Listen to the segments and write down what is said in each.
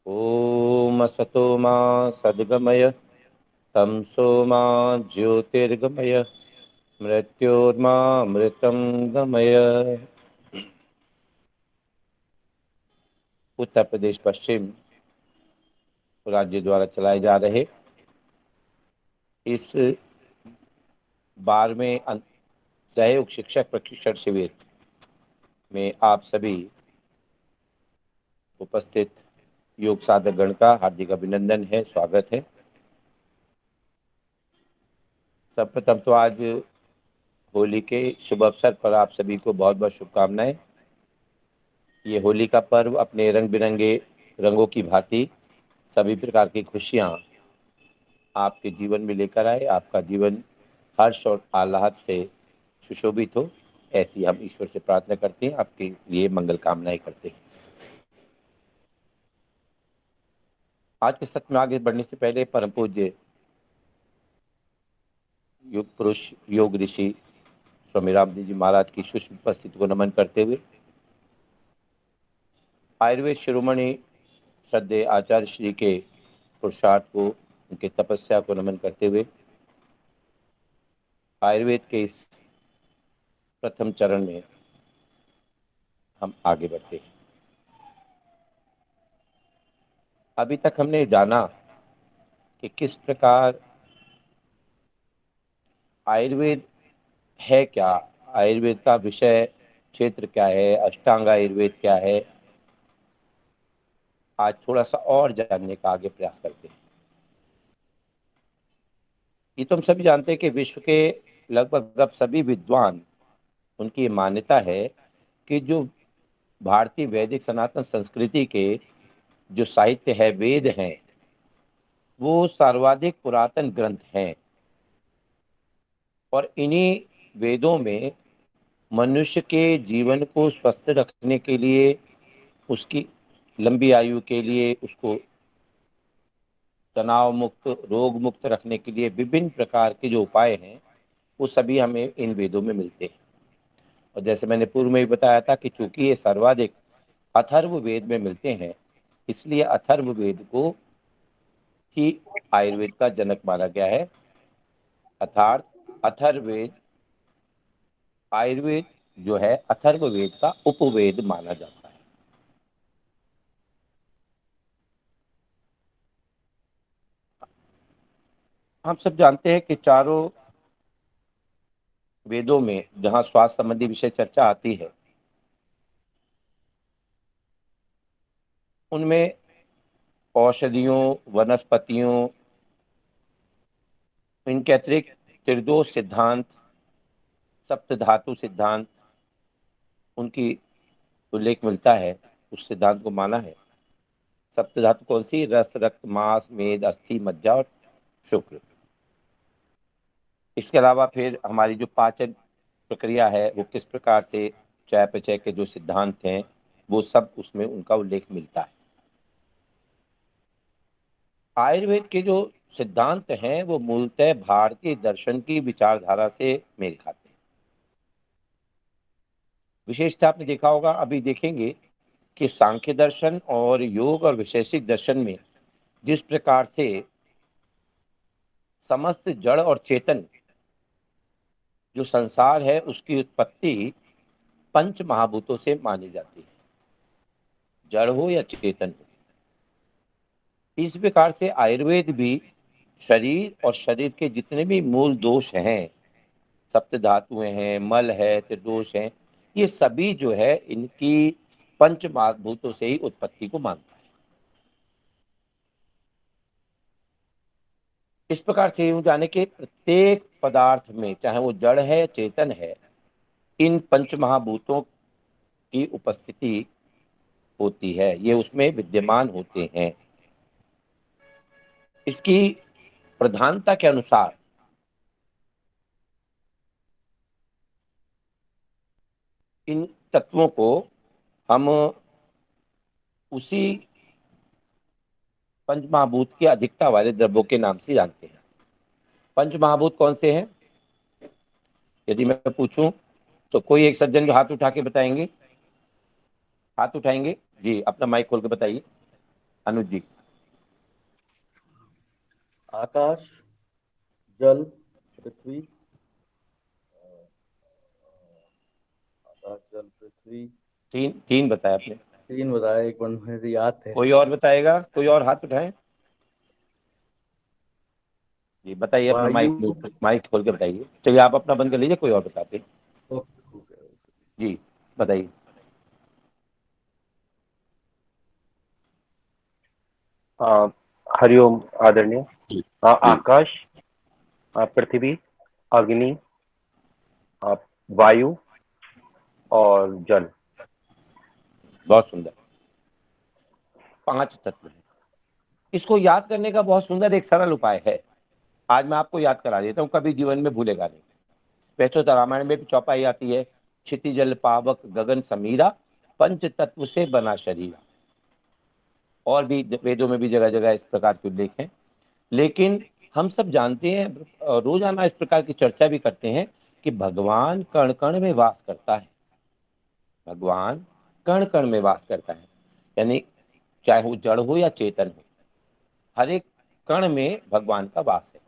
ॐ असतो मा सद्गमय तमसो मा ज्योतिर्गमय मृत्योर्मा मृतं गमय। उत्तर प्रदेश पश्चिम राज्य द्वारा चलाए जा रहे इस 12वें सहयोग शिक्षक प्रशिक्षण शिविर में आप सभी उपस्थित योग साधक गण का हार्दिक अभिनंदन है, स्वागत है। सर्वप्रथम तो आज होली के शुभ अवसर पर आप सभी को बहुत बहुत शुभकामनाएं। ये होली का पर्व अपने रंग बिरंगे रंगों की भांति सभी प्रकार की खुशियां आपके जीवन में लेकर आए, आपका जीवन हर्ष और आह्लाद से सुशोभित हो, ऐसी हम ईश्वर से प्रार्थना करते हैं, आपके लिए मंगल कामनाएं करते हैं। आज के सत्र में आगे बढ़ने से पहले परम पूज्य योग पुरुष योग ऋषि स्वामी रामदेव जी महाराज की सूक्ष्म उपस्थिति को नमन करते हुए आयुर्वेद शिरोमणि श्रद्धेय आचार्य श्री के पुरुषार्थ को, उनके तपस्या को नमन करते हुए आयुर्वेद के इस प्रथम चरण में हम आगे बढ़ते हैं। अभी तक हमने जाना कि किस प्रकार आयुर्वेद है क्या, आयुर्वेद का विषय क्षेत्र क्या है, अष्टांग आयुर्वेद क्या है। आज थोड़ा सा और जानने का आगे प्रयास करते हैं। ये तो हम सभी जानते हैं कि विश्व के लगभग अब सभी विद्वान, उनकी मान्यता है कि जो भारतीय वैदिक सनातन संस्कृति के जो साहित्य है, वेद हैं, वो सर्वाधिक पुरातन ग्रंथ हैं और इन्हीं वेदों में मनुष्य के जीवन को स्वस्थ रखने के लिए, उसकी लंबी आयु के लिए, उसको तनाव मुक्त, रोग मुक्त रखने के लिए विभिन्न प्रकार के जो उपाय हैं, वो सभी हमें इन वेदों में मिलते हैं। और जैसे मैंने पूर्व में भी बताया था कि चूंकि ये सर्वाधिक अथर्व वेद में मिलते हैं, इसलिए अथर्व वेद को ही आयुर्वेद का जनक माना गया है। अर्थात अथर्ववेद, आयुर्वेद जो है अथर्ववेद का उपवेद माना जाता है। हम सब जानते हैं कि चारों वेदों में जहाँ स्वास्थ्य संबंधी विषय चर्चा आती है, उनमें औषधियों, वनस्पतियों, इनके अतिरिक्त त्रिदोष सिद्धांत, सप्त धातु सिद्धांत, उनकी उल्लेख मिलता है। उस सिद्धांत को माना है। सप्त धातु कौन सी? रस, रक्त, मांस, मेद, अस्थि, मज्जा और शुक्र। इसके अलावा फिर हमारी जो पाचन प्रक्रिया है, वो किस प्रकार से, चयापचय के जो सिद्धांत हैं, वो सब उसमें उनका उल्लेख मिलता है। आयुर्वेद के जो सिद्धांत हैं, वो मूलतः भारतीय दर्शन की विचारधारा से मेल खाते हैं। विशेषतः आपने देखा होगा, अभी देखेंगे कि सांख्य दर्शन और योग और वैशेषिक दर्शन में जिस प्रकार से समस्त जड़ और चेतन जो संसार है, उसकी उत्पत्ति पंच महाभूतों से मानी जाती है, जड़ हो या चेतन हो। इस प्रकार से आयुर्वेद भी शरीर और शरीर के जितने भी मूल दोष हैं, सप्त धातुएं हैं, मल है, त्रिदोष हैं, ये सभी जो है इनकी पंच महाभूतों से ही उत्पत्ति को मानता है। इस प्रकार से यूं जाने के प्रत्येक पदार्थ में, चाहे वो जड़ है, चेतन है, इन पंच महाभूतों की उपस्थिति होती है, ये उसमें विद्यमान होते हैं। इसकी प्रधानता के अनुसार इन तत्वों को हम उसी पंचमहाभूत की अधिकता वाले द्रव्यों के नाम से जानते हैं। पंचमहाभूत कौन से हैं? यदि मैं पूछूं तो कोई एक सज्जन जो हाथ उठा के बताएंगे, हाथ उठाएंगे जी, अपना माइक खोल के बताइए। अनुज जी। आकाश, जल, पृथ्वी। आकाश, जल, पृथ्वी। तीन तीन बताया आपने। तीन बताया, एक बार मुझे याद थे। कोई और बताएगा? कोई और हाथ उठाए जी, बताइए अपना वायु। माइक माइक खोल के बताइए। चलिए आप अपना बंद कर लीजिए, कोई और बताते हैं। ओके। जी बताइए। आ, हरिओम आदरणीय। जी जी। आकाश, पृथ्वी, अग्नि, आ, वायु और जल। बहुत सुंदर। 5 तत्व हैं। इसको याद करने का बहुत सुंदर एक सरल उपाय है। आज मैं आपको याद करा देता हूँ, कभी जीवन में भूलेगा नहीं। वैसे तो रामायण में भी चौपाई आती है, क्षिति जल पावक गगन समीरा, पंच तत्व से बना शरीर। और भी वेदों में भी जगह जगह इस प्रकार के उल्लेख हैं। लेकिन हम सब जानते हैं, रोजाना इस प्रकार की चर्चा भी करते हैं कि भगवान कण कण में वास करता है। भगवान कण कण में वास करता है, यानी चाहे वो जड़ हो या चेतन हो, हर एक कण में भगवान का वास है।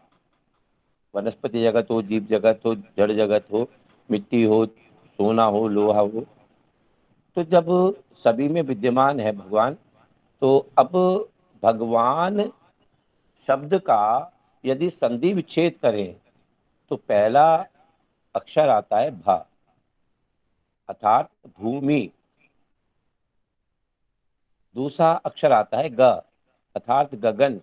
वनस्पति जगत हो, जीव जगत हो, जड़ जगत हो, मिट्टी हो, सोना हो, लोहा हो, तो जब सभी में विद्यमान है भगवान, तो अब भगवान शब्द का यदि संधि विच्छेद करें तो पहला अक्षर आता है भ, अर्थात भूमि। दूसरा अक्षर आता है ग, अर्थात गगन।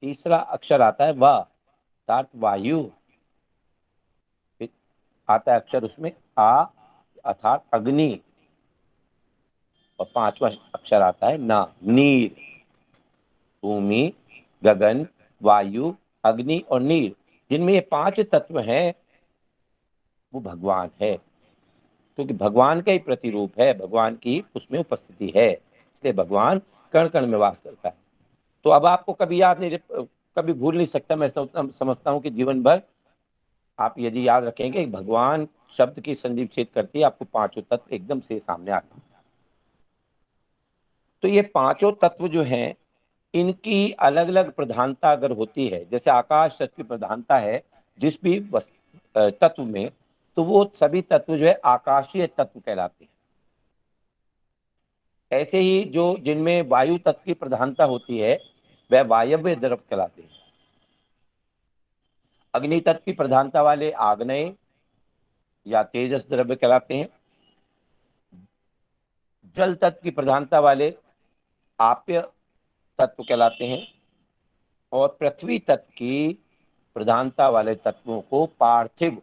तीसरा अक्षर आता है व, अर्थात वायु। फिर आता है अक्षर उसमें आ, अर्थात अग्नि। और पांचवा अक्षर आता है ना, नीर। भूमि, गगन, वायु, अग्नि और नीर, जिनमें ये 5 तत्व हैं, वो भगवान है। क्योंकि भगवान का ही प्रतिरूप है, भगवान की उसमें उपस्थिति है, इसलिए भगवान कण कण में वास करता है। तो अब आपको कभी याद नहीं, कभी भूल नहीं सकता। मैं समझता हूँ कि जीवन भर आप यदि याद रखेंगे, भगवान शब्द की संधि विच्छेद करती है, आपको 5 तत्व एकदम से सामने आते हैं। तो ये 5 तत्व जो हैं, इनकी अलग अलग प्रधानता अगर होती है, जैसे आकाश तत्व की प्रधानता है जिस भी तत्व में, तो वो सभी तत्व जो है आकाशीय तत्व कहलाते हैं। ऐसे ही जो जिनमें वायु तत्व की प्रधानता होती है, वह वायव्य द्रव कहलाते हैं। अग्नि तत्व की प्रधानता वाले आग्नेय या तेजस द्रव्य कहलाते हैं। जल तत्व की प्रधानता वाले आप्य तत्व कहलाते हैं। और पृथ्वी तत्व की प्रधानता वाले तत्वों को पार्थिव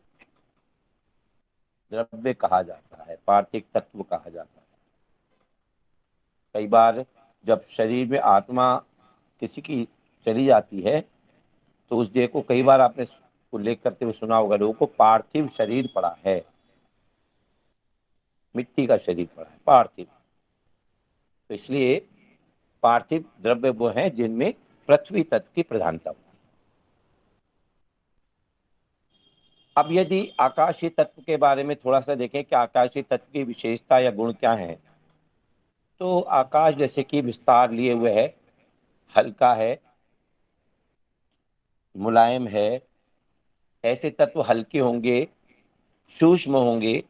द्रव्य कहा जाता है, पार्थिव तत्व कहा जाता है। कई बार जब शरीर में आत्मा किसी की चली जाती है, तो उस देह को कई बार आपने उल्लेख करते हुए सुना होगा लोगों को, पार्थिव शरीर पड़ा है, मिट्टी का शरीर पड़ा है, पार्थिव। तो इसलिए पार्थिव द्रव्य वो हैं जिनमें पृथ्वी तत्व की प्रधानता होती है। अब यदि आकाशीय तत्व के बारे में थोड़ा सा देखें कि आकाशीय तत्व की विशेषता या गुण क्या है, तो आकाश जैसे कि विस्तार लिए हुए है, हल्का है, मुलायम है। ऐसे तत्व हल्के होंगे, सूक्ष्म होंगे,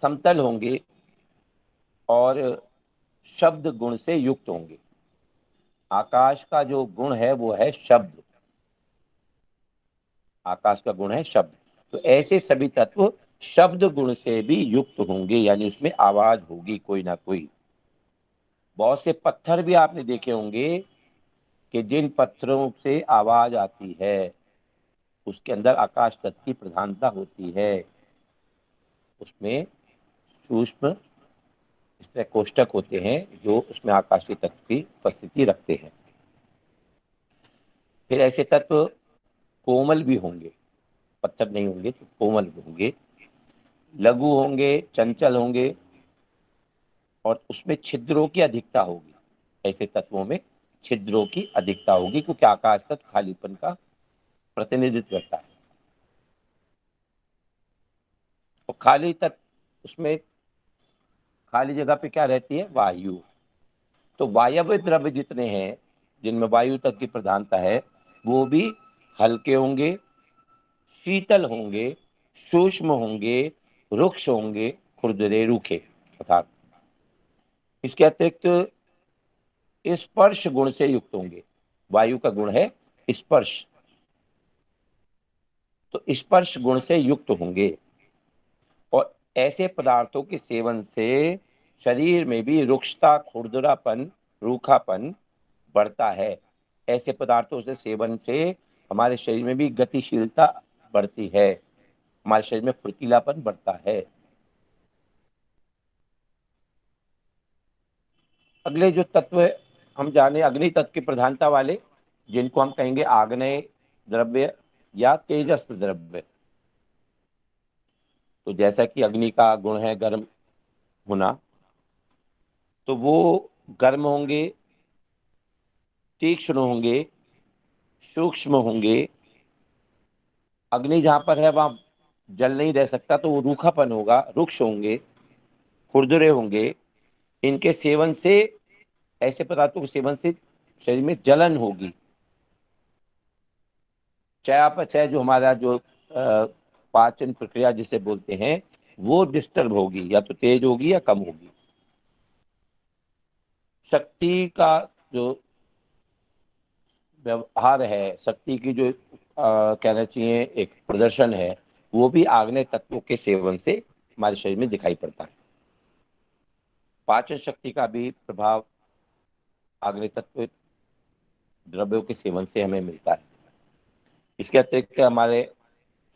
समतल होंगे और शब्द गुण से युक्त होंगे। आकाश का जो गुण है वो है शब्द। आकाश का गुण है शब्द। तो ऐसे सभी तत्व शब्द गुण से भी युक्त होंगे, यानी उसमें आवाज होगी कोई ना कोई। बहुत से पत्थर भी आपने देखे होंगे कि जिन पत्थरों से आवाज आती है, उसके अंदर आकाश तत्व की प्रधानता होती है। उसमें सूक्ष्म इस तरह कोष्ठक होते हैं जो उसमें आकाशीय तत्व की उपस्थिति रखते हैं। फिर ऐसे तत्व कोमल भी होंगे, पत्थर नहीं होंगे तो कोमल भी होंगे, लघु होंगे, चंचल होंगे और उसमें छिद्रों की अधिकता होगी। ऐसे तत्वों में छिद्रों की अधिकता होगी, क्योंकि आकाश तत्व खालीपन का प्रतिनिधित्व करता है। और खाली तत्व, उसमें खाली जगह पे क्या रहती है? वायु। तो वायव्य द्रव्य जितने हैं जिनमें वायु तत्व की प्रधानता है वो भी हल्के होंगे, शीतल होंगे, सूक्ष्म होंगे, रुक्ष होंगे, खुरदरे, रूखे। अर्थात इसके अतिरिक्त स्पर्श गुण से युक्त होंगे। वायु का गुण है स्पर्श, तो स्पर्श गुण से युक्त होंगे। और ऐसे पदार्थों के सेवन से शरीर में भी रुक्षता, खुरदरापन, रूखापन बढ़ता है। ऐसे पदार्थों से सेवन से हमारे शरीर में भी गतिशीलता बढ़ती है, हमारे शरीर में फुर्तीलापन बढ़ता है। अगले जो तत्व हम जाने अग्नि तत्व की प्रधानता वाले, जिनको हम कहेंगे आग्नेय द्रव्य या तेजस द्रव्य। तो जैसा कि अग्नि का गुण है गर्म होना, तो वो गर्म होंगे, तीक्ष्ण होंगे, सूक्ष्म होंगे। अग्नि जहां पर है वहां जल नहीं रह सकता, तो वो रूखापन होगा, रुक्ष होंगे, खुरदुरे होंगे। इनके सेवन से, ऐसे पदार्थों के सेवन से शरीर में जलन होगी। चयापचय जो हमारा जो पाचन प्रक्रिया जिसे बोलते हैं वो डिस्टर्ब होगी, या तो तेज होगी या कम होगी। शक्ति का जो व्यवहार है, शक्ति की जो कहना चाहिए एक प्रदर्शन है, वो भी आग्नेय तत्वों के सेवन से हमारे शरीर में दिखाई पड़ता है। पाचन शक्ति का भी प्रभाव आग्नेय तत्व द्रव्यों के सेवन से हमें मिलता है। इसके अतिरिक्त हमारे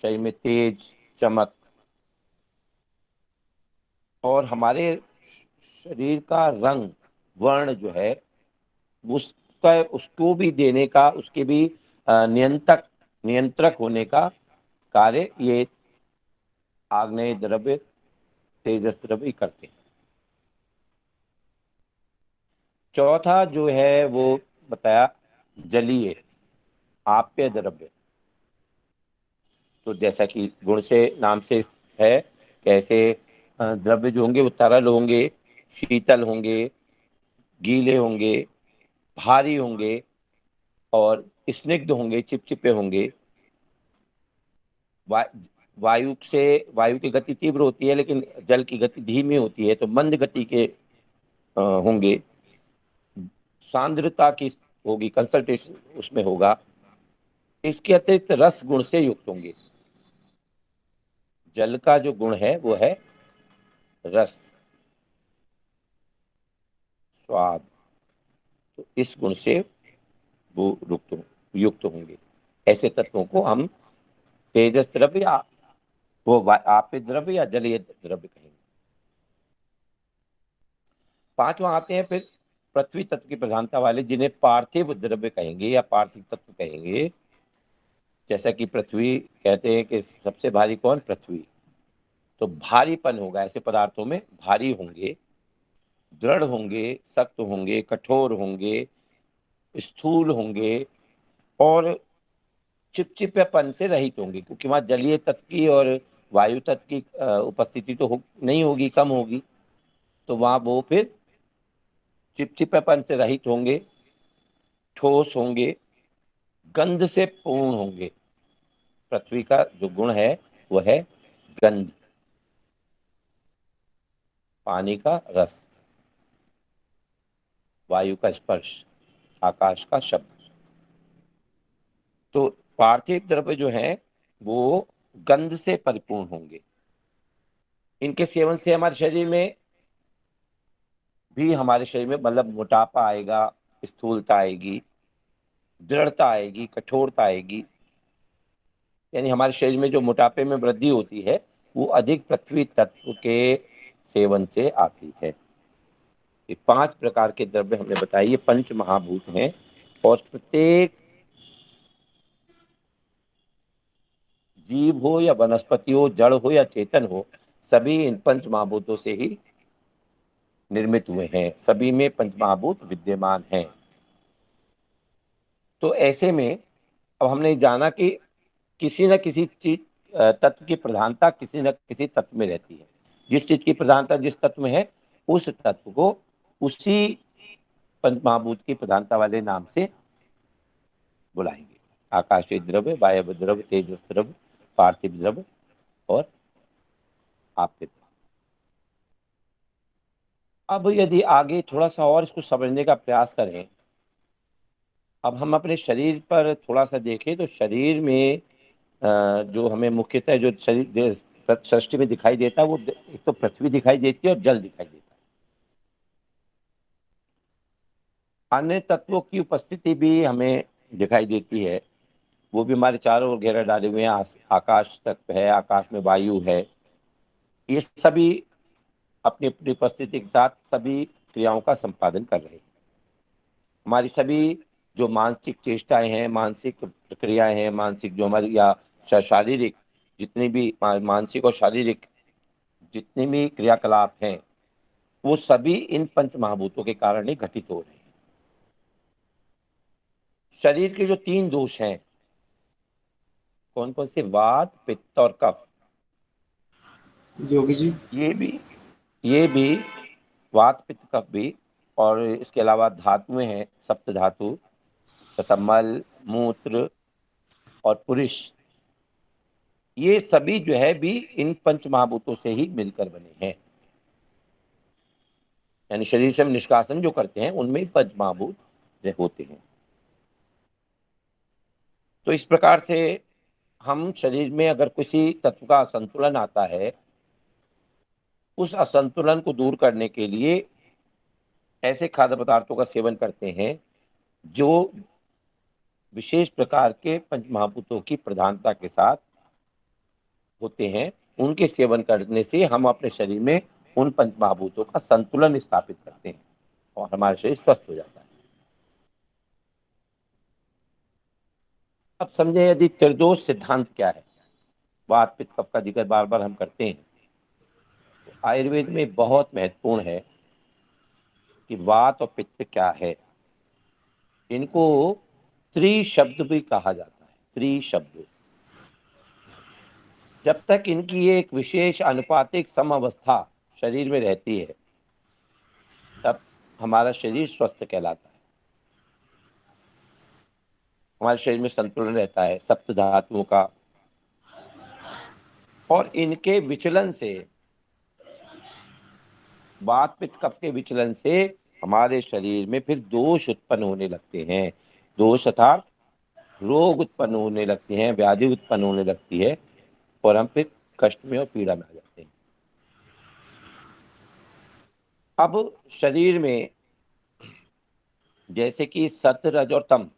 शरीर में तेज, चमक, और हमारे शरीर का रंग, वर्ण जो है उसको भी देने का, उसके भी नियंत्रक होने का कार्य ये आग्नेय द्रव्य, तेजस द्रव्य करते हैं। चौथा जो है वो बताया जलीय आप्य द्रव्य। तो जैसा कि गुण से नाम से है, कैसे द्रव्य जो होंगे वो तरल होंगे, शीतल होंगे, गीले होंगे, भारी होंगे, और स्निग्ध होंगे, चिपचिपे होंगे। वायु की गति तीव्र होती है, लेकिन जल की गति धीमी होती है, तो मंद गति के होंगे। सांद्रता की होगी, कंसंट्रेशन उसमें होगा। इसके अतिरिक्त रस गुण से युक्त होंगे। जल का जो गुण है वो है रस, स्वाद, तो इस गुण से वो युक्त होंगे। ऐसे तत्वों को हम तेजस द्रव्य या वो आप्य द्रव्य या जलीय द्रव्य कहेंगे। पांचवा आते हैं फिर पृथ्वी तत्व की प्रधानता वाले, जिन्हें पार्थिव द्रव्य कहेंगे या पार्थिव तत्व कहेंगे। जैसा कि पृथ्वी कहते हैं कि सबसे भारी कौन? पृथ्वी। तो भारीपन होगा, ऐसे पदार्थों में भारी होंगे, दृढ़ होंगे, सख्त होंगे, कठोर होंगे, स्थूल होंगे, और चिपचिपेपन से रहित होंगे, क्योंकि वहां जलीय तत्व की और वायु तत्व की उपस्थिति तो नहीं होगी, कम होगी। तो वहां वो फिर चिपचिपेपन से रहित होंगे, ठोस होंगे, गंध से पूर्ण होंगे। पृथ्वी का जो गुण है वह है गंध, पानी का रस, वायु का स्पर्श, आकाश का शब्द। तो पार्थिव द्रव्य जो है वो गंध से परिपूर्ण होंगे। इनके सेवन से हमारे शरीर में भी, हमारे शरीर में मतलब मोटापा आएगा, स्थूलता आएगी, दृढ़ता आएगी, कठोरता आएगी। यानी हमारे शरीर में जो मोटापे में वृद्धि होती है वो अधिक पृथ्वी तत्व के सेवन से आती है। ये 5 प्रकार के द्रव्य हमने बताए, ये पंच महाभूत हैं, और प्रत्येक जीव हो या वनस्पति हो, जड़ हो या चेतन हो, सभी इन पंच महाभूतों से ही निर्मित हुए हैं, सभी में पंच महाभूत विद्यमान हैं। तो ऐसे में अब हमने जाना कि किसी न किसी चीज तत्व की प्रधानता किसी न किसी तत्व में रहती है। जिस चीज की प्रधानता जिस तत्व में है, उस तत्व को उसी पंच महाभूत की प्रधानता वाले नाम से बुलाएंगे। आकाशीय द्रव्य, वायव्य द्रव्य, तेजस द्रव्य, पार्थिव द्रव्य और आपतित। अब यदि आगे थोड़ा सा और इसको समझने का प्रयास करें, अब हम अपने शरीर पर थोड़ा सा देखें तो शरीर में जो हमें मुख्यतः जो शरीर सृष्टि में दिखाई देता है वो एक तो पृथ्वी दिखाई देती है और जल दिखाई देता है। अन्य तत्वों की उपस्थिति भी हमें दिखाई देती है, वो भी हमारे चारों ओर घेरा डाले हुए हैं। आकाश तत्व है, आकाश में वायु है, ये सभी अपनी अपनी उपस्थिति के साथ सभी क्रियाओं का संपादन कर रहे हैं। हमारी सभी जो मानसिक चेष्टाएं हैं, मानसिक प्रक्रियाएं हैं, मानसिक जो हमारी या शारीरिक जितनी भी मानसिक और शारीरिक जितने भी क्रियाकलाप हैं वो सभी इन पंच महाभूतों के कारण ही घटित हो रहे हैं। शरीर के जो 3 दोष हैं, कौन कौन से? वात, पित्त और कफ। योगी जी, ये भी वात, पित्त, कफ भी, और इसके अलावा धातुएं हैं, सप्त धातु तथा मल, मूत्र और पुरुष, ये सभी जो है भी इन पंच महाभूतों से ही मिलकर बने हैं। यानी शरीर से हम निष्कासन जो करते हैं उनमें पंच महाभूत होते हैं। तो इस प्रकार से हम शरीर में अगर किसी तत्व का असंतुलन आता है, उस असंतुलन को दूर करने के लिए ऐसे खाद्य पदार्थों का सेवन करते हैं जो विशेष प्रकार के पंच महाभूतों की प्रधानता के साथ होते हैं। उनके सेवन करने से हम अपने शरीर में उन पंच महाभूतों का संतुलन स्थापित करते हैं और हमारा शरीर स्वस्थ हो जाता है। अब समझे यदि त्रिदोष सिद्धांत क्या है। वात, पित्त, कफ का जिक्र बार बार हम करते हैं, तो आयुर्वेद में बहुत महत्वपूर्ण है कि वात और पित्त क्या है। इनको त्रिशब्द भी कहा जाता है। त्रिशब्द, जब तक इनकी एक विशेष अनुपातिक समावस्था शरीर में रहती है तब हमारा शरीर स्वस्थ कहलाता है। हमारे शरीर में संतुलन रहता है सप्त धातुओं का, और इनके विचलन से, वात, पित्त, कफ के विचलन से हमारे शरीर में फिर दोष उत्पन्न होने लगते हैं। दोष अर्थात रोग उत्पन्न होने लगते हैं, व्याधि उत्पन्न होने लगती है और हम फिर कष्ट में और पीड़ा में आ जाते हैं। अब शरीर में जैसे कि सत, रज और तम,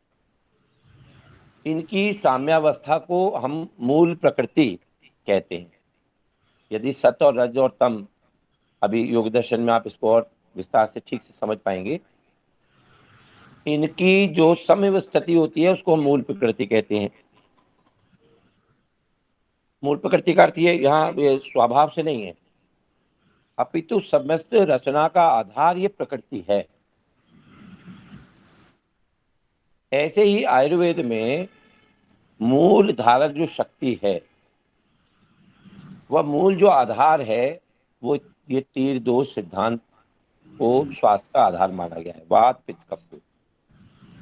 इनकी साम्यावस्था को हम मूल प्रकृति कहते हैं। यदि सत और रज और तम, अभी योग दर्शन में आप इसको और विस्तार से ठीक से समझ पाएंगे, इनकी जो समवस्थिति होती है उसको हम मूल प्रकृति कहते हैं। मूल प्रकृति का अर्थ ये यहाँ स्वभाव से नहीं है, अपितु समस्त रचना का आधार ये प्रकृति है। ऐसे ही आयुर्वेद में मूल धारक जो शक्ति है, वह मूल जो आधार है, वो ये तीर दोष सिद्धांत को स्वास्थ्य का आधार माना गया है। वात, पित्त, कफ को,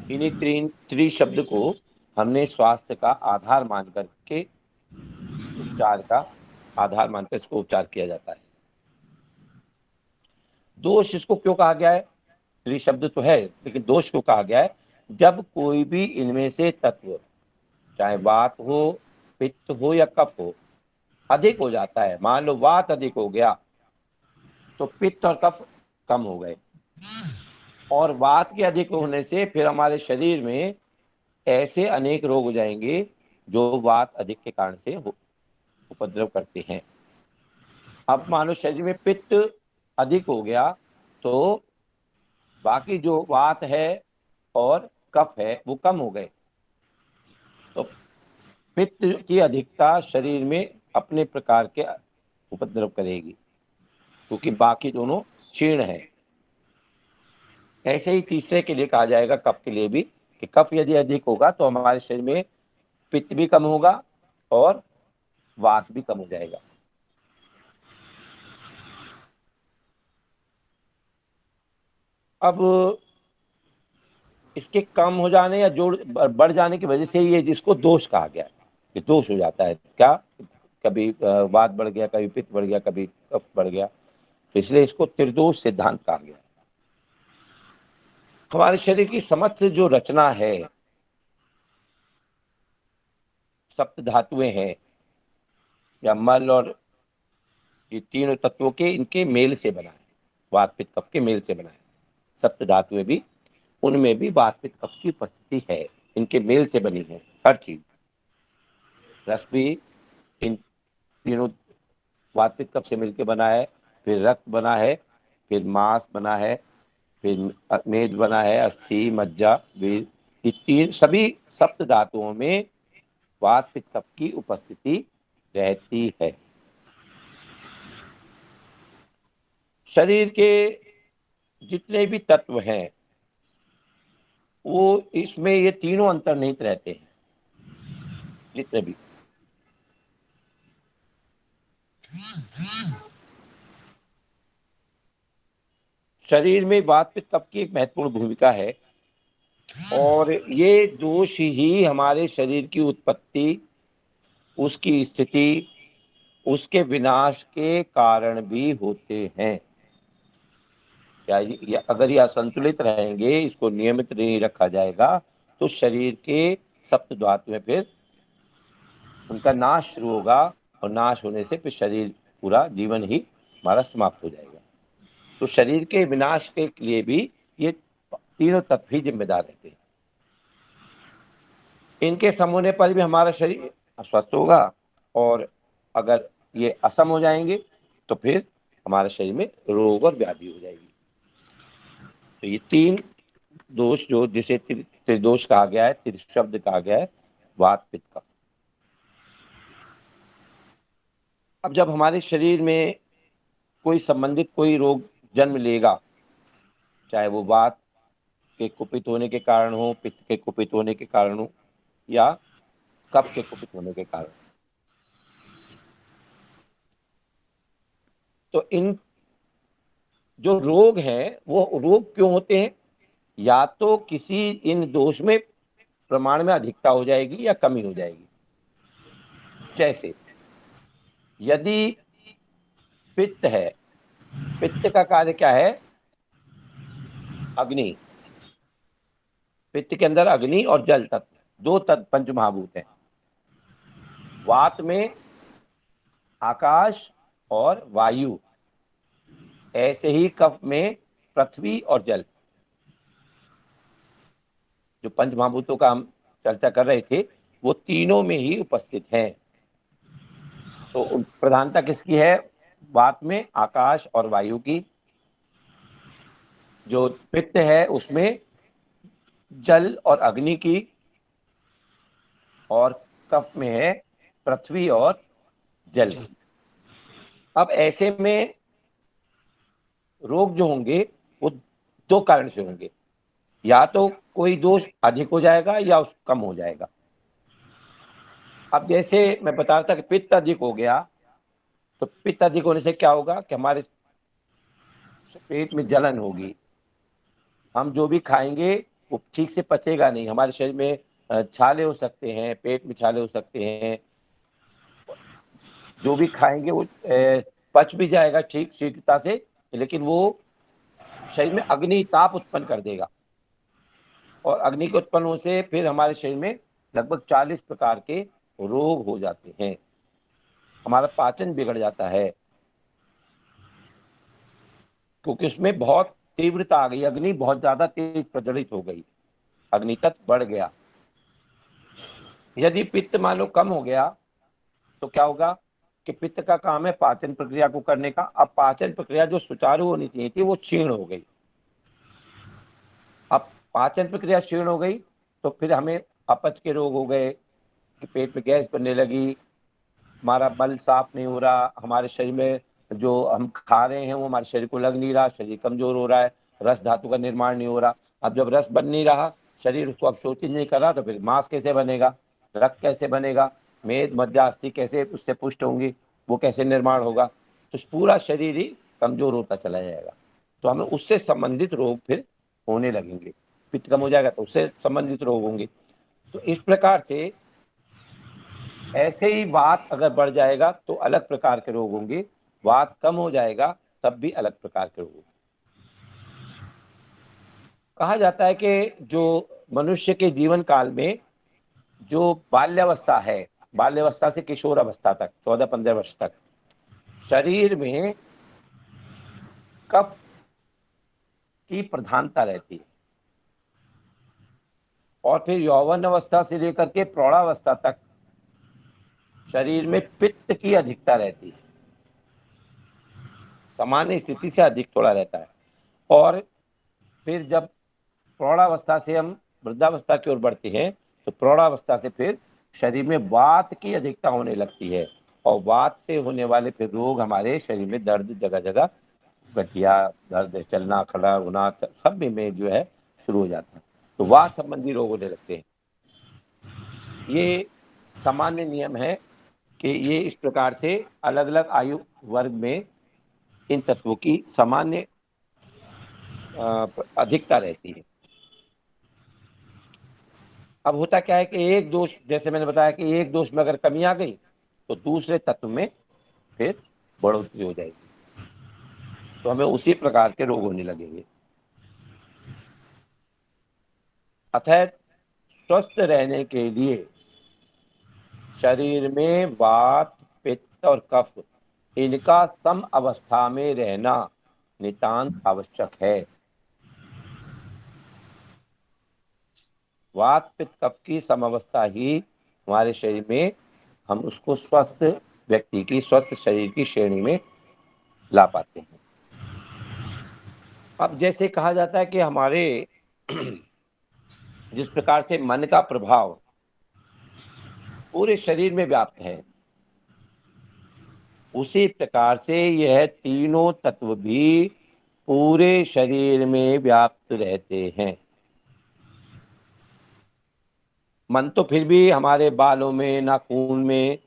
इन्हीं त्रिशब्द को हमने स्वास्थ्य का आधार मान करके उपचार का आधार मानकर इसको उपचार किया जाता है। दोष इसको क्यों कहा गया है? त्रिशब्द तो है, लेकिन दोष क्यों कहा गया है? जब कोई भी इनमें से तत्व, चाहे वात हो, पित्त हो या कफ हो, अधिक हो जाता है, मान लो वात अधिक हो गया तो पित्त और कफ कम हो गए, और वात के अधिक होने से फिर हमारे शरीर में ऐसे अनेक रोग हो जाएंगे जो वात अधिक के कारण से उपद्रव करते हैं। अब मानो शरीर में पित्त अधिक हो गया तो बाकी जो वात है और कफ है वो कम हो गए, तो पित्त की अधिकता शरीर में अपने प्रकार के उपद्रव करेगी क्योंकि बाकी दोनों क्षीण है। ऐसे ही तीसरे के लिए कहा जाएगा, कफ के लिए भी, कि कफ यदि अधिक होगा तो हमारे शरीर में पित्त भी कम होगा और वात भी कम हो जाएगा। अब इसके कम हो जाने या जोड़ बढ़ जाने की वजह से ये जिसको दोष कहा गया है, ये दोष हो जाता है। क्या कभी वात बढ़ गया, कभी पित्त बढ़ गया, कभी कफ बढ़ गया, तो इसलिए इसको त्रिदोष सिद्धांत कहा गया। हमारे शरीर की समस्त जो रचना है, सप्त धातुएं हैं या मल और ये तीनों तत्वों के इनके मेल से बना है, वात पित्त कफ के मेल से बना है। सप्त धातुएं भी, उनमें भी वात पित्त कफ की उपस्थिति है, इनके मेल से बनी है हर चीज। रस भी इन तीनों वात पित्त कफ से मिलकर बना है, फिर रक्त बना है, फिर मांस बना है, फिर मेद बना है, अस्थि, मज्जा, वीर, ये तीन सभी सप्त धातुओं में वात पित्त कफ की उपस्थिति रहती है। शरीर के जितने भी तत्व हैं वो इसमें ये तीनों अंतर्निहित रहते हैं, जितने भी। शरीर में वात पित्त कफ की एक महत्वपूर्ण भूमिका है और ये दोष ही हमारे शरीर की उत्पत्ति, उसकी स्थिति, उसके विनाश के कारण भी होते हैं। या अगर ये असंतुलित रहेंगे, इसको नियमित नहीं रखा जाएगा, तो शरीर के सप्त धातु में फिर उनका नाश शुरू होगा और नाश होने से फिर शरीर पूरा जीवन ही हमारा समाप्त हो जाएगा। तो शरीर के विनाश के लिए भी ये तीनों तत्व ही जिम्मेदार रहते हैं। इनके सम होने पर भी हमारा शरीर स्वस्थ होगा और अगर ये असम हो जाएंगे तो फिर हमारे शरीर में रोग और व्याधि हो जाएगी। तो ये तीन दोष जो जिसे त्रिदोष कहा गया है, त्रिशब्द कहा गया है, वात पित्त कफ। अब जब हमारे शरीर में कोई संबंधित कोई रोग जन्म लेगा, चाहे वो वात के कुपित होने के कारण हो, पित्त के कुपित होने के कारण हो या कफ के कुपित होने के कारण, तो इन जो रोग हैं वो रोग क्यों होते हैं? या तो किसी इन दोष में प्रमाण में अधिकता हो जाएगी या कमी हो जाएगी। जैसे यदि पित्त है, पित्त का कार्य क्या है? अग्नि। पित्त के अंदर अग्नि और जल तत्व, दो तत्व पंच महाभूत हैं। वात में आकाश और वायु, ऐसे ही कफ में पृथ्वी और जल। जो पंच महाभूतों का हम चर्चा कर रहे थे वो तीनों में ही उपस्थित हैं। तो प्रधानता किसकी है? वात में आकाश और वायु की। जो पित्त है उसमें जल और अग्नि की, और कफ में है पृथ्वी और जल की। अब ऐसे में रोग जो होंगे वो दो कारण से होंगे, या तो कोई दोष अधिक हो जाएगा या कम हो जाएगा। अब जैसे मैं बता रहा था कि पित्त अधिक हो गया, तो पित्त अधिक होने से क्या होगा कि हमारे पेट में जलन होगी, हम जो भी खाएंगे वो ठीक से पचेगा नहीं, हमारे शरीर में छाले हो सकते हैं, पेट में छाले हो सकते हैं। जो भी खाएंगे वो पच भी जाएगा ठीक शीघ्रता से, लेकिन वो शरीर में अग्नि ताप उत्पन्न कर देगा, और अग्नि के उत्पन्न होने से फिर हमारे शरीर में लगभग 40 प्रकार के रोग हो जाते हैं। हमारा पाचन बिगड़ जाता है क्योंकि उसमें बहुत तीव्रता आ गई, अग्नि बहुत ज्यादा तेज प्रज्वलित हो गई, अग्नि तत्व बढ़ गया। यदि पित्त मान लो कम हो गया तो क्या होगा कि पित्त का काम है पाचन प्रक्रिया को करने का। अब पाचन प्रक्रिया जो सुचारू होनी चाहिए थी वो क्षीण हो गई। अब पाचन प्रक्रिया क्षीण हो गई तो फिर हमें अपच के रोग हो गए कि पेट में गैस बनने लगी, हमारा मल साफ नहीं हो रहा, हमारे शरीर में जो हम खा रहे हैं वो हमारे शरीर को लग नहीं रहा, शरीर कमजोर हो रहा है, रस धातु का निर्माण नहीं हो रहा। अब जब रस बन नहीं रहा, शरीर उसको अवशोषित नहीं कर रहा, तो फिर मांस कैसे बनेगा, रक्त कैसे बनेगा, मेद मज्जा अस्थि कैसे उससे पुष्ट होंगी, वो कैसे निर्माण होगा? तो पूरा शरीर ही कमजोर होता चला जाएगा, तो हमें उससे संबंधित रोग फिर होने लगेंगे। पित्त कम हो जाएगा तो उससे संबंधित रोग होंगे। तो इस प्रकार से ऐसे ही वात अगर बढ़ जाएगा तो अलग प्रकार के रोग होंगे, वात कम हो जाएगा तब भी अलग प्रकार के रोग होंगे। कहा जाता है कि जो मनुष्य के जीवन काल में जो बाल्यावस्था है, बाल्यावस्था से किशोर अवस्था तक 14-15 वर्ष तक शरीर में कफ की प्रधानता रहती है, और फिर यौवन अवस्था से लेकर के प्रौढ़ावस्था तक शरीर में पित्त की अधिकता रहती है, सामान्य स्थिति से अधिक थोड़ा रहता है। और फिर जब प्रौढ़ावस्था से हम वृद्धावस्था की ओर बढ़ते हैं तो प्रौढ़ावस्था से फिर शरीर में वात की अधिकता होने लगती है, और वात से होने वाले फिर रोग हमारे शरीर में दर्द, जगह जगह गठिया दर्द, चलना खड़ा होना सब में जो है शुरू हो जाता है, तो वात संबंधी रोग होने लगते हैं। ये सामान्य नियम है कि ये इस प्रकार से अलग अलग आयु वर्ग में इन तत्वों की सामान्य अधिकता रहती है। अब होता क्या है कि एक दोष, जैसे मैंने बताया कि एक दोष में अगर कमी आ गई तो दूसरे तत्व में फिर बढ़ोतरी हो जाएगी, तो हमें उसी प्रकार के रोग होने लगेंगे। अतः स्वस्थ रहने के लिए शरीर में वात, पित्त और कफ इनका सम अवस्था में रहना नितांत आवश्यक है। वात, पित्त, कफ की समावस्था ही हमारे शरीर में हम उसको स्वस्थ व्यक्ति की, स्वस्थ शरीर की श्रेणी में ला पाते हैं। अब जैसे कहा जाता है कि हमारे जिस प्रकार से मन का प्रभाव पूरे शरीर में व्याप्त है, उसी प्रकार से यह तीनों तत्व भी पूरे शरीर में व्याप्त रहते हैं। मन तो फिर भी हमारे बालों में, नाखून में,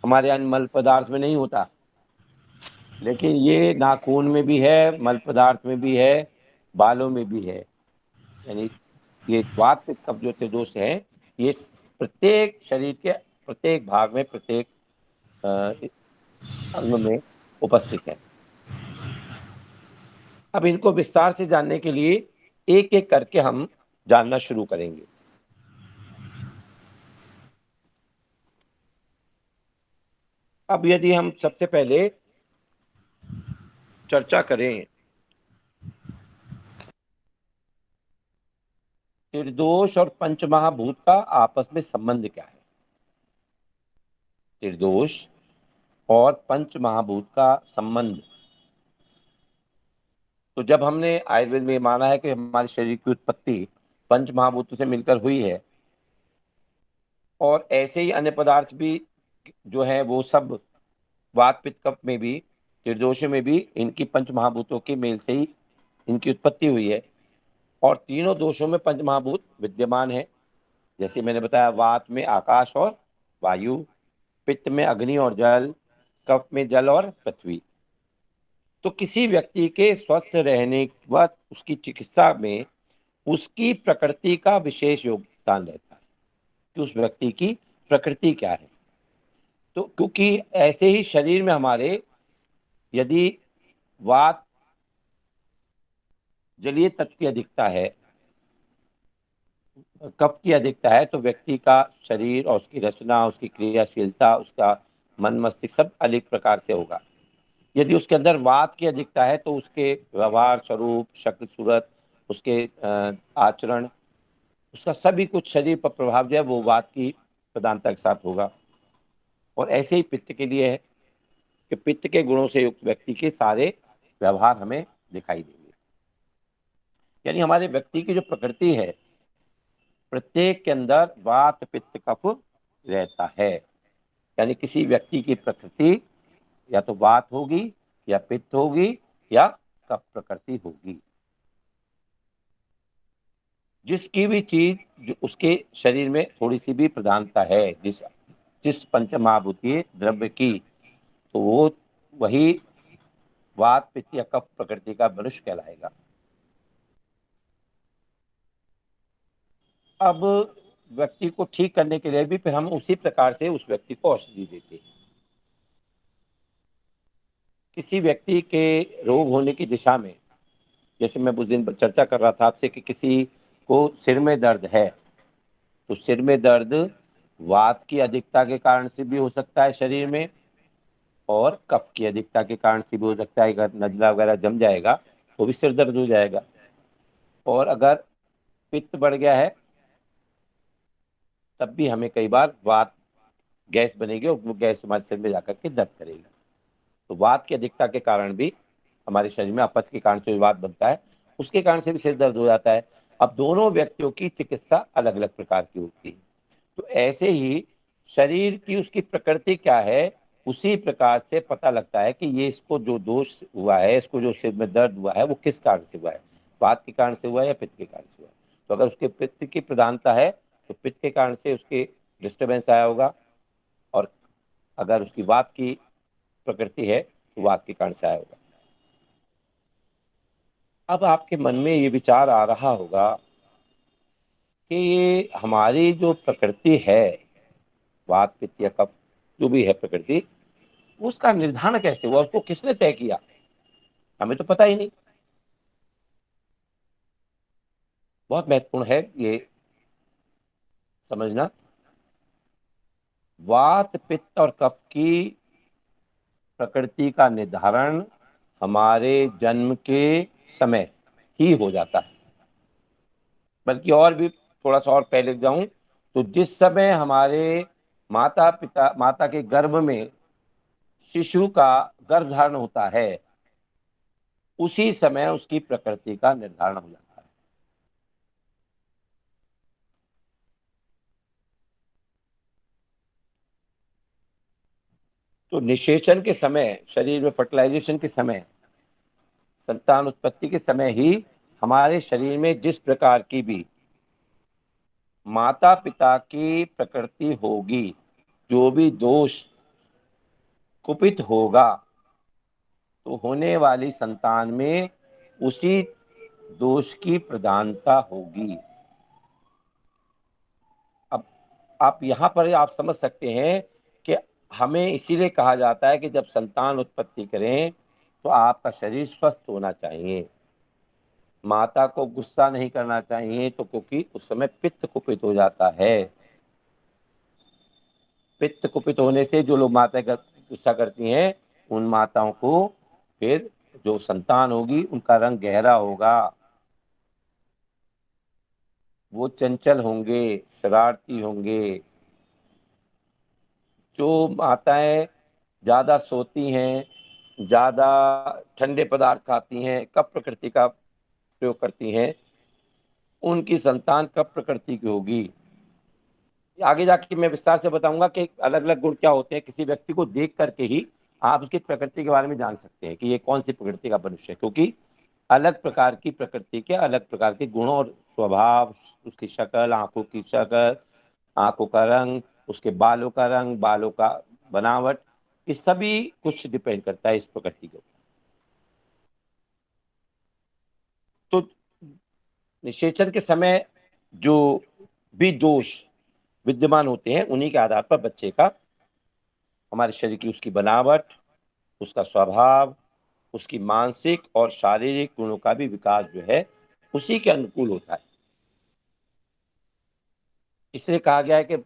हमारे अन्य मल पदार्थ में नहीं होता, लेकिन ये नाखून में भी है, मल पदार्थ में भी है, बालों में भी है। यानी ये वात, पित्त, कफ जो दोष है, ये प्रत्येक शरीर के प्रत्येक भाग में, प्रत्येक अंग में उपस्थित है। अब इनको विस्तार से जानने के लिए एक एक करके हम जानना शुरू करेंगे। अब यदि हम सबसे पहले चर्चा करें त्रिदोष और पंचमहाभूत का आपस में संबंध क्या है। त्रिदोष और पंचमहाभूत का संबंध, तो जब हमने आयुर्वेद में माना है कि हमारे शरीर की उत्पत्ति पंच महाभूतों से मिलकर हुई है, और ऐसे ही अन्य पदार्थ भी जो है वो सब वात, पित्त, कफ में भी, त्रिदोष में भी इनकी पंच महाभूतों के मेल से ही इनकी उत्पत्ति हुई है, और तीनों दोषों में पंच महाभूत विद्यमान है। जैसे मैंने बताया, वात में आकाश और वायु, पित्त में अग्नि और जल, कफ में जल और पृथ्वी। तो किसी व्यक्ति के स्वस्थ रहने व उसकी चिकित्सा में उसकी प्रकृति का विशेष योगदान रहता है कि उस व्यक्ति की प्रकृति क्या है। तो क्योंकि ऐसे ही शरीर में हमारे यदि वात, जलीय तत्व की अधिकता है, कफ की अधिकता है, तो व्यक्ति का शरीर और उसकी रचना, उसकी क्रियाशीलता, उसका मन मस्तिष्क सब अलग प्रकार से होगा। यदि उसके अंदर वात की अधिकता है तो उसके व्यवहार, स्वरूप, शक्ल, सूरत, उसके आचरण, उसका सभी कुछ शरीर पर प्रभाव जो है वो वात की प्रधानता के साथ होगा। और ऐसे ही पित्त के लिए है कि पित्त के गुणों से युक्त व्यक्ति के सारे व्यवहार हमें दिखाई देंगे। यानी हमारे व्यक्ति की जो प्रकृति है, प्रत्येक के अंदर वात, पित्त, कफ रहता है। यानी किसी व्यक्ति की प्रकृति या तो वात होगी, या पित्त होगी, या कफ प्रकृति होगी। जिसकी भी चीज जो उसके शरीर में थोड़ी सी भी प्रधानता है, जिस पंचमहाभूतीय द्रव्य की, तो वो वही वात, पित्त या कफ प्रकृति का मनुष्य कहलाएगा। अब व्यक्ति को ठीक करने के लिए भी फिर हम उसी प्रकार से उस व्यक्ति को औषधि देते हैं। किसी व्यक्ति के रोग होने की दिशा में, जैसे मैं उस दिन चर्चा कर रहा था आपसे कि किसी को सिर में दर्द है, तो सिर में दर्द वात की अधिकता के कारण से भी हो सकता है शरीर में, और कफ की अधिकता के कारण से भी हो सकता है। अगर नज़ला वगैरह जम जाएगा तो भी सिर दर्द हो जाएगा। और अगर पित्त बढ़ गया है तब भी हमें कई बार वात गैस बनेगी और वो गैस हमारे सिर में जाकर के दर्द करेगी। तो वात की अधिकता के कारण भी हमारे शरीर में अपच के कारण से वात बनता है, उसके कारण से भी सिर दर्द हो जाता है। अब दोनों व्यक्तियों की चिकित्सा अलग अलग प्रकार की होती है। तो ऐसे ही शरीर की उसकी प्रकृति क्या है, उसी प्रकार से पता लगता है कि ये इसको जो दोष हुआ है, इसको जो सिर में दर्द हुआ है, वो किस कारण से हुआ है, वात के कारण से हुआ है या पित्त के कारण से हुआ है। तो अगर उसके पित्त की प्रधानता है तो पित्त के कारण से उसके डिस्टर्बेंस आया होगा, और अगर उसकी वात की प्रकृति है तो वात के कारण से आया होगा। अब आपके मन में ये विचार आ रहा होगा कि ये हमारी जो प्रकृति है, वात पित्त या कफ जो भी है प्रकृति, उसका निर्धारण कैसे हुआ, उसको किसने तय किया, हमें तो पता ही नहीं। बहुत महत्वपूर्ण है ये समझना। वात पित्त और कफ की प्रकृति का निर्धारण हमारे जन्म के समय ही हो जाता है। बल्कि और भी थोड़ा सा और पहले जाऊं तो जिस समय हमारे माता के गर्भ में शिशु का गर्भधारण होता है, उसी समय उसकी प्रकृति का निर्धारण हो जाता है। तो निषेचन के समय, शरीर में फर्टिलाइजेशन के समय, संतान उत्पत्ति के समय ही हमारे शरीर में जिस प्रकार की भी माता पिता की प्रकृति होगी, जो भी दोष कुपित होगा, तो होने वाली संतान में उसी दोष की प्रधानता होगी। अब आप यहाँ पर आप समझ सकते हैं कि हमें इसीलिए कहा जाता है कि जब संतान उत्पत्ति करें तो आपका शरीर स्वस्थ होना चाहिए, माता को गुस्सा नहीं करना चाहिए, तो क्योंकि उस समय पित्त कुपित हो जाता है। पित्त कुपित होने से जो लोग माता का गुस्सा करती हैं, उन माताओं को फिर जो संतान होगी उनका रंग गहरा होगा, वो चंचल होंगे, शरारती होंगे। जो माताएं ज्यादा सोती हैं, ज्यादा ठंडे पदार्थ खाती हैं, कफ प्रकृति का प्रयोग करती हैं, उनकी संतान कफ प्रकृति की होगी। आगे जाके मैं विस्तार से बताऊंगा कि अलग अलग गुण क्या होते हैं। किसी व्यक्ति को देख करके ही आप उसकी प्रकृति के बारे में जान सकते हैं कि ये कौन सी प्रकृति का मनुष्य है, क्योंकि अलग प्रकार की प्रकृति के अलग प्रकार के गुण और स्वभाव, उसकी शक्ल, आंखों की शक्ल, आंखों का रंग, उसके बालों का रंग, बालों का बनावट, ये सभी कुछ डिपेंड करता है इस प्रकृति के ऊपर। तो निषेचन के समय जो भी दोष विद्यमान होते हैं, उन्हीं के आधार पर बच्चे का, हमारे शरीर की उसकी बनावट, उसका स्वभाव, उसकी मानसिक और शारीरिक गुणों का भी विकास जो है उसी के अनुकूल होता है। इसलिए कहा गया है कि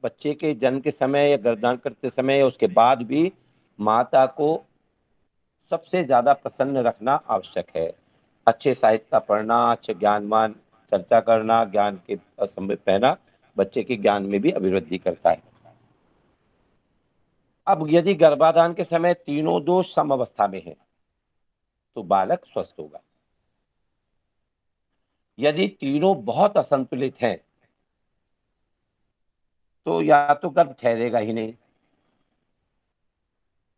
बच्चे के जन्म के समय या गर्भधारण करते समय या उसके बाद भी माता को सबसे ज्यादा प्रसन्न रखना आवश्यक है। अच्छे साहित्य का पढ़ना, अच्छे ज्ञानवान चर्चा करना, ज्ञान के समृद्ध रहना बच्चे के ज्ञान में भी अभिवृद्धि करता है। अब यदि गर्भाधान के समय तीनों दोष सम अवस्था में है तो बालक स्वस्थ होगा। यदि तीनों बहुत असंतुलित हैं तो या तो गर्भ ठहरेगा ही नहीं,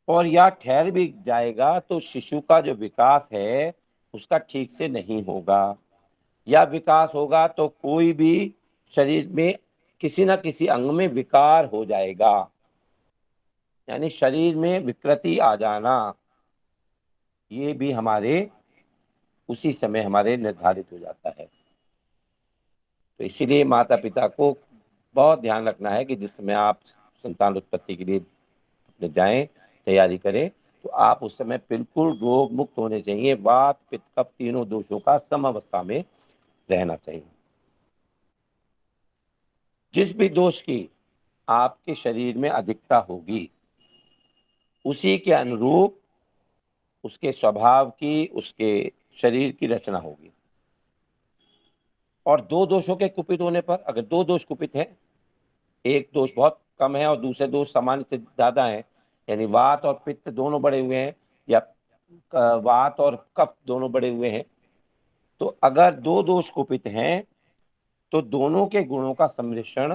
और या ठहर भी जाएगा तो शिशु का जो विकास है उसका ठीक से नहीं होगा, या विकास होगा तो कोई भी शरीर में किसी न किसी अंग में विकार हो जाएगा, यानी शरीर में विकृति आ जाना, ये भी हमारे उसी समय हमारे निर्धारित हो जाता है। तो इसीलिए माता पिता को बहुत ध्यान रखना है कि जिस समय आप संतान उत्पत्ति के लिए जाएं, तैयारी करें, तो आप उस समय बिल्कुल रोग मुक्त होने चाहिए। वात पित्त कफ तीनों दोषों का सम अवस्था में रहना चाहिए। जिस भी दोष की आपके शरीर में अधिकता होगी, उसी के अनुरूप उसके स्वभाव की, उसके शरीर की रचना होगी। और दो दोषों के कुपित होने पर, अगर दो दोष कुपित हैं, एक दोष बहुत कम है और दूसरे दोष सामान्य से ज्यादा हैं, यानी वात और पित्त दोनों बढ़े हुए हैं या वात और कफ दोनों बढ़े हुए हैं, तो अगर दो दोष कुपित हैं तो दोनों के गुणों का सम्मिश्रण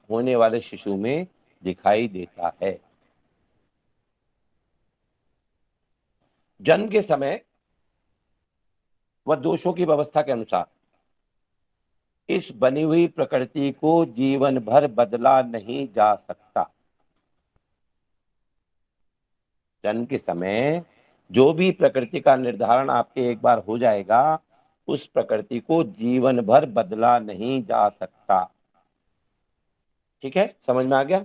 होने वाले शिशु में दिखाई देता है। जन्म के समय वह दोषों की व्यवस्था के अनुसार इस बनी हुई प्रकृति को जीवन भर बदला नहीं जा सकता। जन्म के समय जो भी प्रकृति का निर्धारण आपके एक बार हो जाएगा, उस प्रकृति को जीवन भर बदला नहीं जा सकता। ठीक है, समझ में आ गया?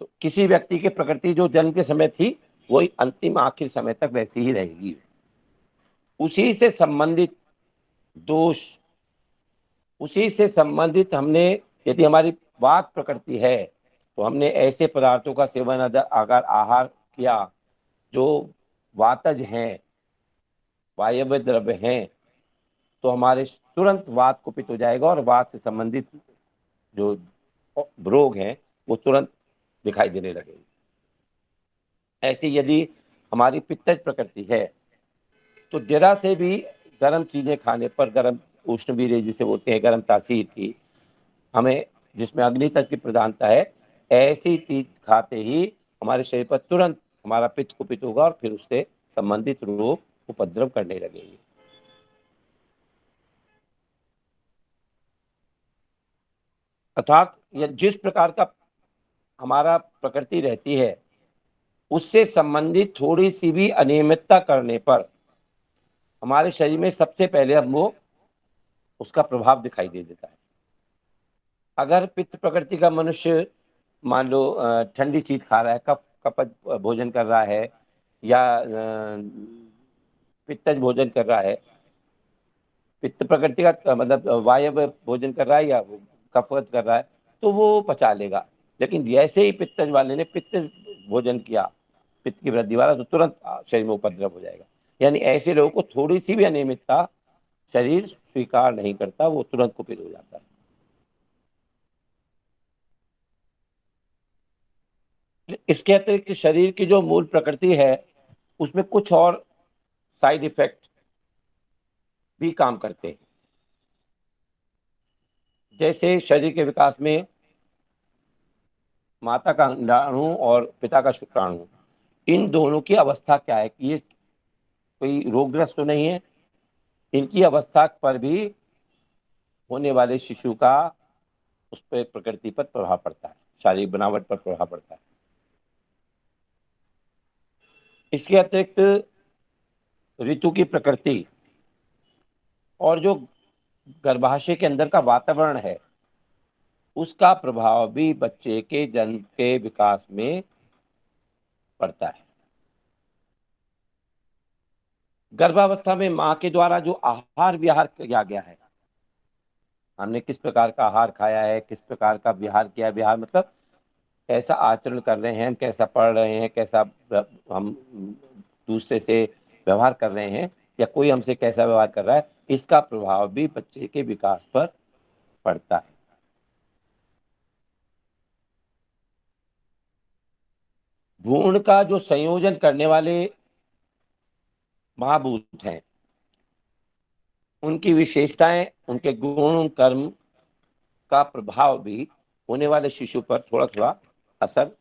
तो किसी व्यक्ति की प्रकृति जो जन्म के समय थी, वही अंतिम आखिर समय तक वैसी ही रहेगी। उसी से संबंधित दोष, उसी से संबंधित हमने, यदि हमारी वात प्रकृति है तो हमने ऐसे पदार्थों का सेवन अगर आहार किया जो वातज हैं, वायव्य द्रव्य हैं, तो हमारे तुरंत वात कुपित हो जाएगा और वात से संबंधित जो रोग हैं वो तुरंत दिखाई देने लगेगी। ऐसे यदि हमारी पित्तज प्रकृति है तो जरा से भी गर्म चीजें खाने पर, गर्म उष्ण वीर्य जिसे बोलते हैं, गर्म तासीर की, हमें जिसमें अग्नि तत्व की प्रधानता है, ऐसी चीज खाते ही हमारे शरीर पर तुरंत हमारा पित्त कुपित होगा और फिर उससे संबंधित रोग उपद्रव करने लगेंगे। अर्थात जिस प्रकार का हमारा प्रकृति रहती है, उससे संबंधित थोड़ी सी भी अनियमितता करने पर हमारे शरीर में सबसे पहले अब वो उसका प्रभाव दिखाई दे देता है। अगर पित्त प्रकृति का मनुष्य मान लो ठंडी चीज खा रहा है, कपज भोजन कर रहा है या पित्तज भोजन कर रहा है, पित्त प्रकृति का मतलब वायव्य भोजन कर रहा है या कफज कर रहा है, तो वो पचा लेगा। लेकिन जैसे ही पित्तज वाले ने पित्त भोजन किया, पित्त की वृद्धि वाला, तो तुरंत शरीर में उपद्रव हो जाएगा। यानी ऐसे लोगों को थोड़ी सी भी अनियमितता शरीर स्वीकार नहीं करता, वो तुरंत कुपित हो जाता है। इसके अतिरिक्त शरीर की जो मूल प्रकृति है, उसमें कुछ और साइड इफेक्ट भी काम करते हैं। जैसे शरीर के विकास में माता का अंडाणु और पिता का शुक्राणु, इन दोनों की अवस्था क्या है कि ये कोई रोगग्रस्त तो नहीं है, इनकी अवस्था पर भी होने वाले शिशु का उस पर प्रकृति पर प्रभाव पड़ता है, शारीरिक बनावट पर प्रभाव पड़ता है। इसके अतिरिक्त ऋतु की प्रकृति और जो गर्भाशय के अंदर का वातावरण है, उसका प्रभाव भी बच्चे के जन्म के विकास में पड़ता है। गर्भावस्था में मां के द्वारा जो आहार विहार किया गया है, हमने किस प्रकार का आहार खाया है, किस प्रकार का विहार किया, विहार मतलब कैसा आचरण कर रहे हैं हम, कैसा पढ़ रहे हैं, कैसा हम दूसरे से व्यवहार कर रहे हैं, या कोई हमसे कैसा व्यवहार कर रहा है, इसका प्रभाव भी बच्चे के विकास पर पड़ता है। भ्रूण का जो संयोजन करने वाले महाभूत हैं, उनकी विशेषताएं, उनके गुण कर्म का प्रभाव भी होने वाले शिशु पर थोड़ा थोड़ा असर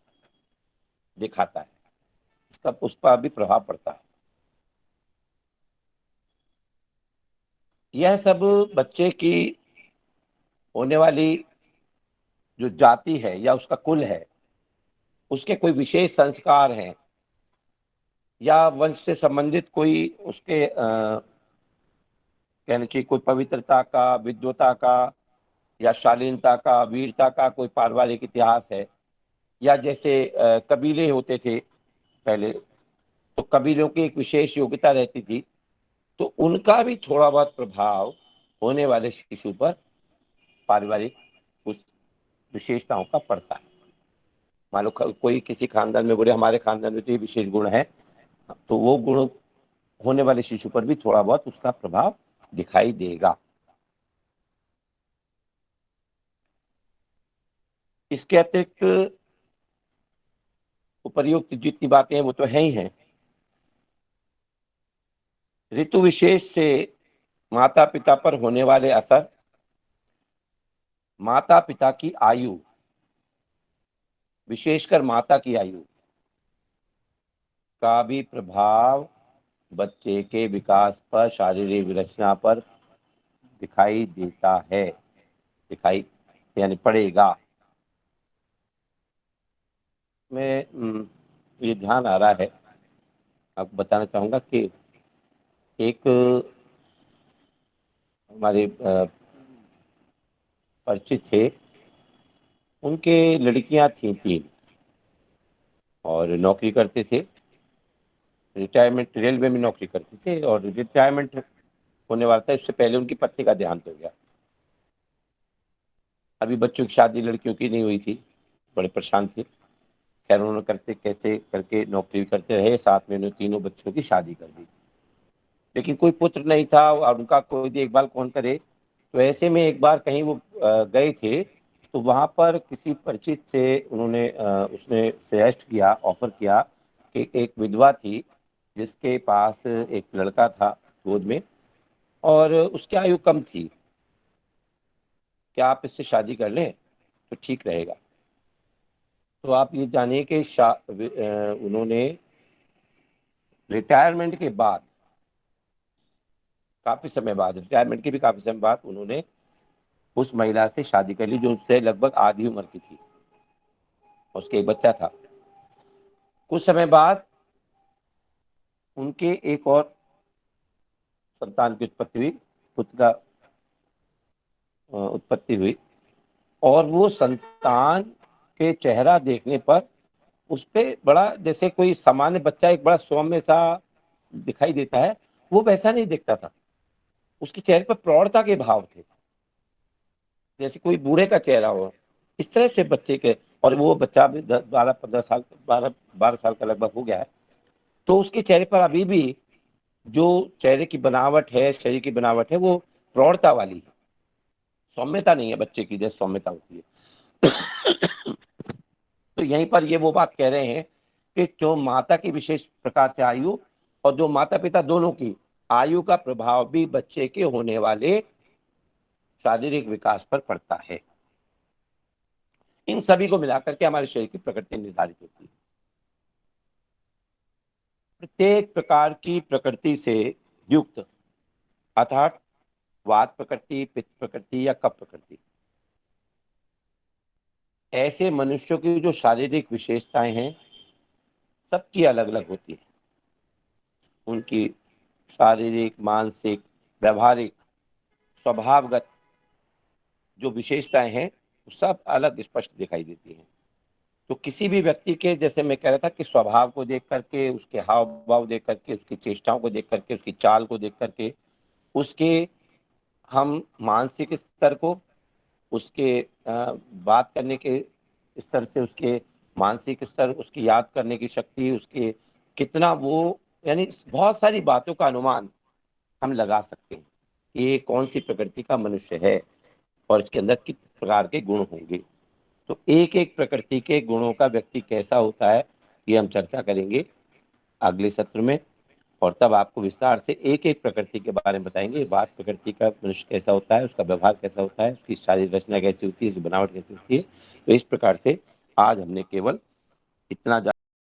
दिखाता है, उसका उस पर भी प्रभाव पड़ता है। यह सब बच्चे की होने वाली जो जाति है या उसका कुल है, उसके कोई विशेष संस्कार हैं या वंश से संबंधित कोई उसके कहने चाहिए कोई पवित्रता का, विद्वता का या शालीनता का, वीरता का कोई पारिवारिक इतिहास है, या जैसे कबीले होते थे पहले, तो कबीलों की एक विशेष योग्यता रहती थी, तो उनका भी थोड़ा बहुत प्रभाव होने वाले शिशु पर पारिवारिक उस विशेषताओं का पड़ता है। मान लो कोई किसी खानदान में बोले हमारे खानदान में तो ये विशेष गुण है, तो वो गुण होने वाले शिशु पर भी थोड़ा बहुत उसका प्रभाव दिखाई देगा। इसके अतिरिक्त उपर्युक्त जितनी बातें हैं वो तो है ही हैं। ऋतु विशेष से माता पिता पर होने वाले असर, माता पिता की आयु, विशेषकर माता की आयु का भी प्रभाव बच्चे के विकास पर, शारीरिक विरचना पर दिखाई देता है, दिखाई यानी पड़ेगा। मैं ये ध्यान आ रहा है, आपको बताना चाहूंगा कि एक हमारे परिचित थे, उनके लड़कियां थी 3 और नौकरी करते थे, रिटायरमेंट रेलवे में नौकरी करते थे और रिटायरमेंट होने वाला था, इससे पहले उनकी पत्नी का देहांत हो गया। अभी बच्चों की शादी लड़कियों की नहीं हुई थी, बड़े परेशान थे। खैर उन्होंने करते कैसे करके नौकरी करते रहे, साथ में उन्होंने 3 बच्चों की शादी कर दी, लेकिन कोई पुत्र नहीं था और उनका कोई देखभाल कौन करे। तो ऐसे में एक बार कहीं वो गए थे, तो वहाँ पर किसी परिचित से उन्होंने उसने सजेस्ट किया, ऑफर किया कि एक विधवा थी जिसके पास एक लड़का था गोद में और उसकी आयु कम थी, क्या आप इससे शादी कर लें तो ठीक रहेगा। तो आप ये जानिए कि उन्होंने रिटायरमेंट के बाद, काफी समय बाद, रिटायरमेंट के भी काफी समय बाद उन्होंने उस महिला से शादी कर ली जो उससे लगभग आधी उम्र की थी, उसके एक बच्चा था। कुछ समय बाद उनके एक और संतान की उत्पत्ति हुई, पुत्र का उत्पत्ति हुई, और वो संतान के चेहरा देखने पर उस पे बड़ा, जैसे कोई सामान्य बच्चा एक बड़ा सौम्य सा दिखाई देता है, वो वैसा नहीं दिखता था। उसके चेहरे पर प्रौढ़ता के भाव थे, जैसे कोई बूढ़े का चेहरा हो, इस तरह से बच्चे के। और वो बच्चा भी 12-15 साल, 12 साल का लगभग हो गया है। तो उसके चेहरे पर अभी भी जो चेहरे की बनावट है, शरीर की बनावट है, वो प्रौढ़ता वाली है, सौम्यता नहीं है बच्चे की जैसे सौम्यता होती है। तो यहीं पर ये वो बात कह रहे हैं कि जो माता की विशेष प्रकार से आयु और जो माता पिता दोनों की आयु का प्रभाव भी बच्चे के होने वाले शारीरिक विकास पर पड़ता है। इन सभी को मिलाकर के हमारे शरीर की प्रकृति निर्धारित होती है। प्रत्येक प्रकार की प्रकृति से युक्त, अर्थात वात प्रकृति, पित्त प्रकृति या कफ प्रकृति, ऐसे मनुष्यों की जो शारीरिक विशेषताएं हैं सबकी अलग अलग होती है। उनकी शारीरिक, मानसिक, व्यवहारिक, स्वभावगत जो विशेषताएं हैं वो सब अलग स्पष्ट दिखाई देती हैं। तो किसी भी व्यक्ति के, जैसे मैं कह रहा था कि स्वभाव को देख करके, उसके हाव भाव देख करके, उसकी चेष्टाओं को देख करके, उसकी चाल को देख करके, उसके हम मानसिक स्तर को, उसके बात करने के स्तर से, उसके मानसिक स्तर, उसकी याद करने की शक्ति, उसके कितना वो, यानी बहुत सारी बातों का अनुमान हम लगा सकते हैं कि ये कौन सी प्रकृति का मनुष्य है और इसके अंदर किस प्रकार के गुण होंगे। तो एक एक प्रकृति के गुणों का व्यक्ति कैसा होता है ये हम चर्चा करेंगे अगले सत्र में, और तब आपको विस्तार से एक एक प्रकृति के बारे में बताएंगे। वात प्रकृति का मनुष्य कैसा होता है, उसका व्यवहार कैसा होता है, उसकी शारीरिक रचना कैसी होती है, उसकी बनावट कैसी होती है। तो इस प्रकार से आज हमने केवल इतना